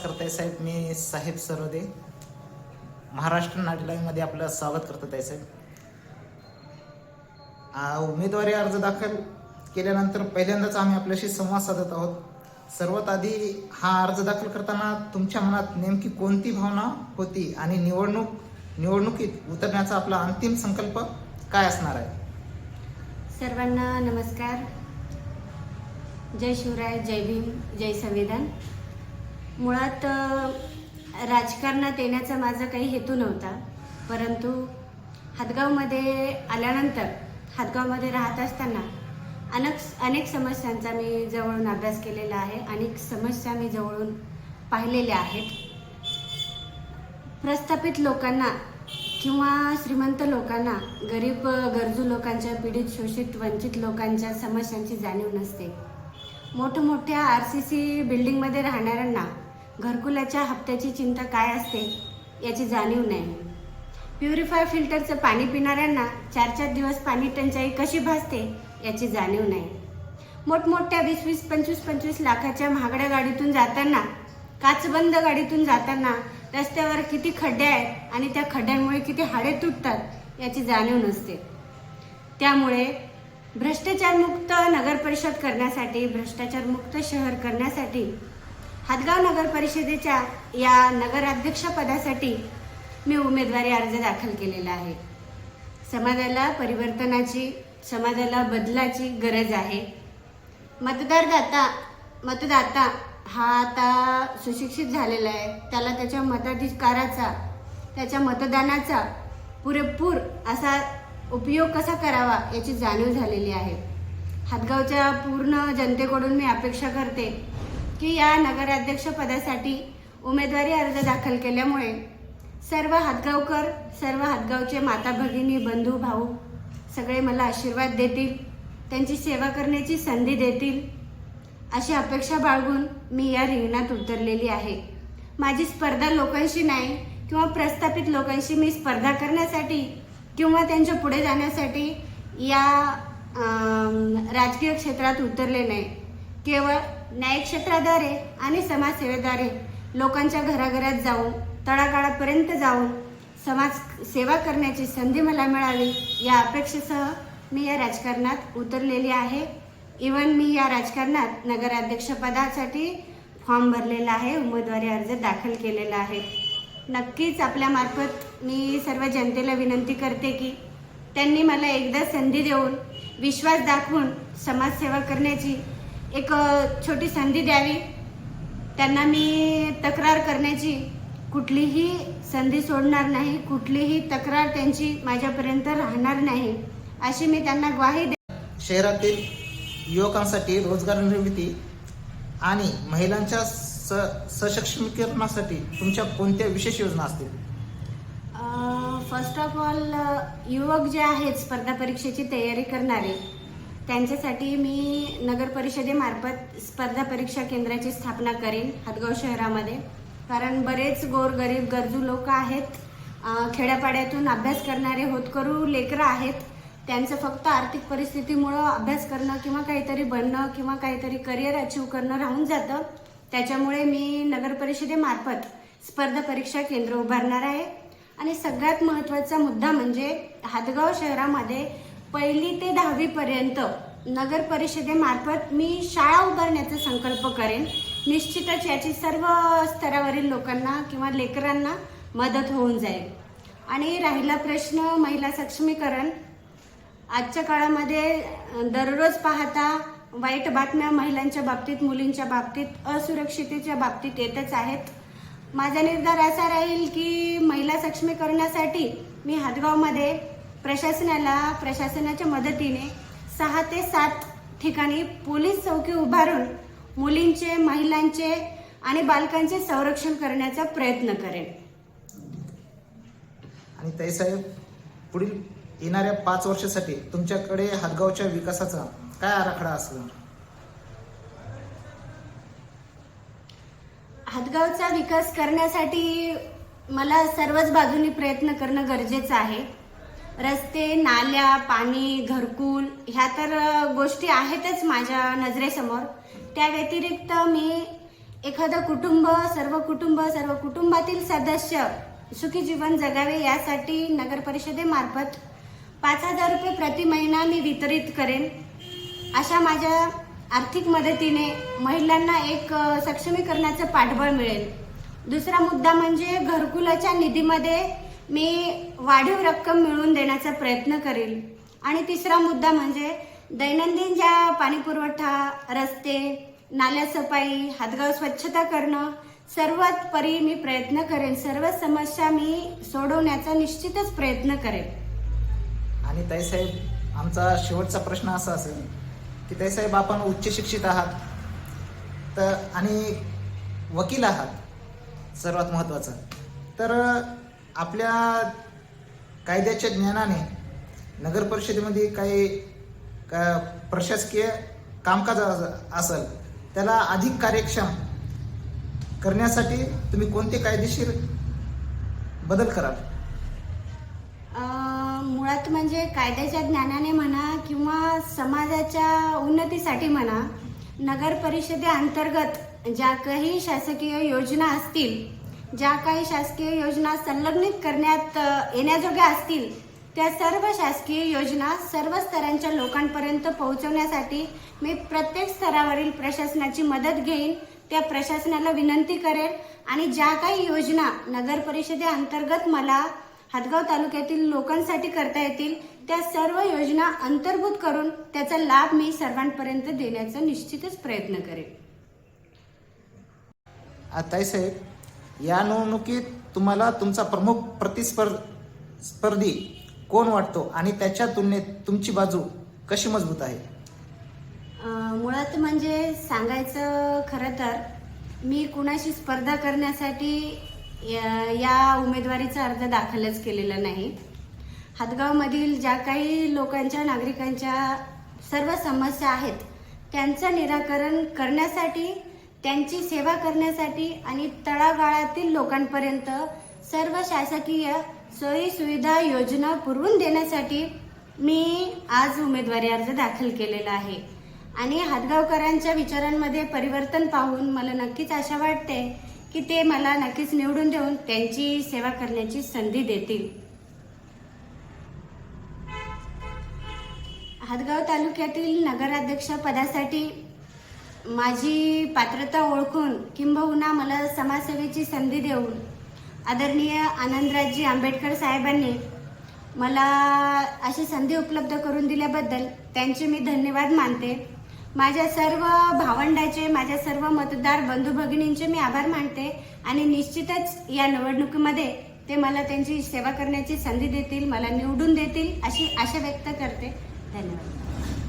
करताय साहेब, मी साहेब सरोदे महाराष्ट्र नाट्यालयामध्ये आपलं स्वागत करतो आहे साहेब. उमेदवारी अर्ज दाखल केल्यानंतर पहिल्यांदाच आम्ही आपल्याशी संवाद साधत आहोत. सर्वात आधी हा अर्ज दाखल करताना तुमच्या मनात नेमकी कोणती भावना होती आणि निवडणुकीत उतरण्याचा आपला अंतिम संकल्प काय असणार आहे? सर्वांना नमस्कार. जय शिवराय, जय भीम, जय संविधान. मुळात राजकारणात येण्याचा माझा काही हेतू नव्हता, परंतु हातगावमध्ये आल्यानंतर हातगावमध्ये राहत असताना अनेक समस्यांचा मी जवळून अभ्यास केलेला आहे. अनेक समस्या मी जवळून पाहिलेल्या आहेत. प्रस्थापित लोकांना किंवा श्रीमंत लोकांना गरीब गरजू लोकांच्या, पीडित शोषित वंचित लोकांच्या समस्यांची जाणीव नसते. मोठमोठ्या RCC बिल्डिंगमध्ये राहणाऱ्यांना घरकुलाच्या हप्त्याची चिंता काय असते याची जाणीव नाही. प्युरिफाय फिल्टरचं पाणी पिणाऱ्यांना 4-4 दिवस पाणी टंचाई कशी भासते याची जाणीव नाही. मोठमोठ्या 20-20, 25-25 लाखाच्या महागड्या गाडीतून जाताना, काचबंद गाडीतून जाताना रस्त्यावर किती खड्डे आहेत आणि त्या खड्ड्यांमुळे किती हाडे तुटतात याची जाणीव नसते. त्यामुळे भ्रष्टाचारमुक्त नगर परिषद करण्यासाठी, भ्रष्टाचारमुक्त शहर करण्यासाठी हातगाव नगर परिषदेच्या या नगराध्यक्षपदासाठी मी उमेदवारी अर्ज दाखल केलेला आहे. समाजाला परिवर्तनाची, समाजाला बदलाची गरज आहे. मतदाता हा आता सुशिक्षित झालेला आहे. त्याला त्याच्या मताधिकाराचा, त्याच्या मतदानाचा पुरेपूर असा उपयोग कसा करावा याची जाणीव झालेली आहे. हातगावच्या पूर्ण जनतेकडून मी अपेक्षा करते की या नगराध्यक्षपदासाठी उमेदवारी अर्ज दाखल केल्यामुळे सर्व हातगावकर, सर्व हातगावचे माता भगिनी, बंधू भाऊ सगळे मला आशीर्वाद देतील, त्यांची सेवा करण्याची संधी देतील अशी अपेक्षा बाळगून मी या रिंगणात उतरलेली आहे. माझी स्पर्धा लोकांशी नाही किंवा प्रस्थापित लोकांशी मी स्पर्धा करण्यासाठी किंवा त्यांच्या पुढे जाण्यासाठी या राजकीय क्षेत्रात उतरले नाही. केवळ न्यायिक क्षेत्राद्वारे आणि समाजसेवेद्वारे लोकांच्या घराघरात जाऊन, तळागाळापर्यंत जाऊन समाज सेवा करण्याची संधी मला मिळावी या अपेक्षेसह मी या राजकारणात उतरलेली आहे. इवन मी या राजकारणात नगराध्यक्षपदासाठी फॉर्म भरलेला आहे, उमेदवारी अर्ज दाखल केलेला आहे. नक्कीच आपल्यामार्फत मी सर्व जनतेला विनंती करते की त्यांनी मला एकदा संधी देऊन, विश्वास दाखवून समाजसेवा करण्याची एक छोटी संधी द्यावी. त्यांना मी तक्रार करण्याची कुठलीही संधी सोडणार नाही, कुठलीही तक्रार त्यांची माझ्यापर्यंत राहणार नाही अशी मी त्यांना ग्वाही शहरातील युवकांसाठी रोजगार निर्मिती आणि महिलांच्या सशक्तीकरणासाठी तुमच्या कोणत्या विशेष योजना असतील? फर्स्ट ऑफ ऑल, युवक जे आहेत स्पर्धा परीक्षेची तयारी करणारे, त्यांच्यासाठी मी नगर परिषदेमार्फत स्पर्धा परीक्षा केंद्राची स्थापना करेन हातगाव शहरामध्ये. कारण बरेच गोरगरीब गरजू लोक आहेत, खेड्यापाड्यातून अभ्यास करणारे होतकरू लेकरं आहेत. त्यांचं फक्त आर्थिक परिस्थितीमुळं अभ्यास करणं किंवा काहीतरी बनणं किंवा काहीतरी करिअर अचीव करणं राहून जातं. त्याच्यामुळे मी नगर परिषदेमार्फत स्पर्धा परीक्षा केंद्र उभारणार आहे. आणि सगळ्यात महत्त्वाचा मुद्दा म्हणजे हातगाव शहरामध्ये 1ली ते 10वी पर्यंत नगर परिषदेमार्फत मी शाळा उभारण्याचा संकल्प करेन. निश्चितच याची सर्व स्तरावरील लोकांना किंवा लेकरांना मदत होऊन जाईल. आणि राहिला प्रश्न महिला सक्षमीकरण, आजच्या काळामध्ये दररोज पाहता वाईट बातम्या महिलांच्या बाबतीत, मुलींच्या बाबतीत, असुरक्षिततेच्या बाबतीत येतच आहेत. माझा निर्धार असा राहील की महिला सक्षमीकरणासाठी मी हातगावमध्ये प्रशासनाच्या मदतीने 6 ते 7 ठिकाणी पोलीस चौकी उभारून मुलींचे, महिलांचे आणि बालकांचे संरक्षण करण्याचा प्रयत्न करेन. आणि ताईसाहेब, पुढील येणाऱ्या 5 वर्षासाठी तुमच्याकडे हातगावच्या विकासाचा काय आराखडा असणार? हातगावचा विकास करण्यासाठी मला सर्वच बाजूनी प्रयत्न करणं गरजेचं आहे. रस्ते, नाल्या, पाणी, घरकुल ह्या तर गोष्टी आहेतच माझ्या नजरेसमोर. त्या व्यतिरिक्त मी एखादं कुटुंब सर्व कुटुंबातील सदस्य सुखी जीवन जगावे यासाठी नगर परिषदेमार्फत 5,000 रुपये प्रति महिना मी वितरित करेन. अशा माझ्या आर्थिक मदतीने महिलांना एक सक्षमीकरणाचं पाठबळ मिळेल. दुसरा मुद्दा म्हणजे घरकुलाच्या निधीमध्ये मी वाढीव रक्कम मिळवून देण्याचा प्रयत्न करेल. आणि तिसरा मुद्दा म्हणजे दैनंदिन ज्या पाणीपुरवठा, रस्ते, नाल्या सफाई, हातगाव स्वच्छता करणं सर्वात परी मी प्रयत्न करेन. सर्व समस्या मी सोडवण्याचा निश्चितच प्रयत्न करेन. आणि ताईसाहेब, आमचा शेवटचा प्रश्न असा असेल की ताईसाहेब, आपण उच्च शिक्षित आहात तर आणि वकील आहात सर्वात महत्त्वाचं. तर आपल्या कायद्याच्या ज्ञानाने नगर परिषदेमध्ये काही प्रशासकीय कामकाज असेल त्याला अधिक कार्यक्षम करण्यासाठी तुम्ही कोणते कायदेशीर बदल कराल? मुळात म्हणजे कायद्याच्या ज्ञानाने म्हणा किंवा समाजाच्या उन्नतीसाठी म्हणा, नगर परिषदेअंतर्गत ज्या काही शासकीय योजना असतील, ज्या काही शासकीय योजना संलग्नित करण्यात येण्याजोग्या असतील, त्या सर्व शासकीय योजना सर्व स्तरांच्या लोकांपर्यंत पोहोचवण्यासाठी मी प्रत्येक स्तरावरील प्रशासनाची मदत घेईन. त्या प्रशासनाला विनंती करेन आणि ज्या काही योजना नगर परिषदेअंतर्गत मला हातगाव तालुक्यातील लोकांसाठी करता येतील त्या सर्व योजना अंतर्भूत करून त्याचा लाभ मी सर्वांपर्यंत देण्याचा निश्चितच प्रयत्न करेन. ताईसाहेब, या निवडणुकीत तुम्हाला तुमचा प्रमुख प्रतिस्पर्धी कोण वाटतो आणि त्याच्या तुलनेत तुमची बाजू कशी मजबूत आहे? मुळात म्हणजे सांगायचं खरं तर मी कुणाशी स्पर्धा करण्यासाठी या उमेदवारीचा अर्ज दाखलच केलेला नाही. हातगावमधील ज्या काही लोकांच्या, नागरिकांच्या सर्व समस्या आहेत त्यांचं निराकरण करण्यासाठी, त्यांची सेवा करण्यासाठी आणि तळागाळातील लोकांपर्यंत सर्व शासकीय सोयी सुविधा योजना पुरवून देण्यासाठी मी आज उमेदवारी अर्ज दाखल केलेला आहे. आणि हातगावकरांच्या विचारांमध्ये परिवर्तन पाहून मला नक्कीच आशा वाटते की ते मला नक्कीच निवडून देऊन त्यांची सेवा करण्याची संधी देतील. हातगाव तालुक्यातील नगराध्यक्ष पदासाठी माझी पात्रता ओळखून किंबहुना मला समाजसेवेची संधी देऊन आदरणीय आनंदराजी आंबेडकर साहेबांनी मला अशी संधी उपलब्ध करून दिल्याबद्दल त्यांचे मी धन्यवाद मानते. माझ्या सर्व भावंडाचे, माझ्या सर्व मतदार बंधू भगिनींचे मी आभार मानते आणि निश्चितच या निवडणुकीमध्ये ते मला त्यांची सेवा करण्याची संधी देतील, मला निवडून देतील अशी आशा व्यक्त करते. धन्यवाद.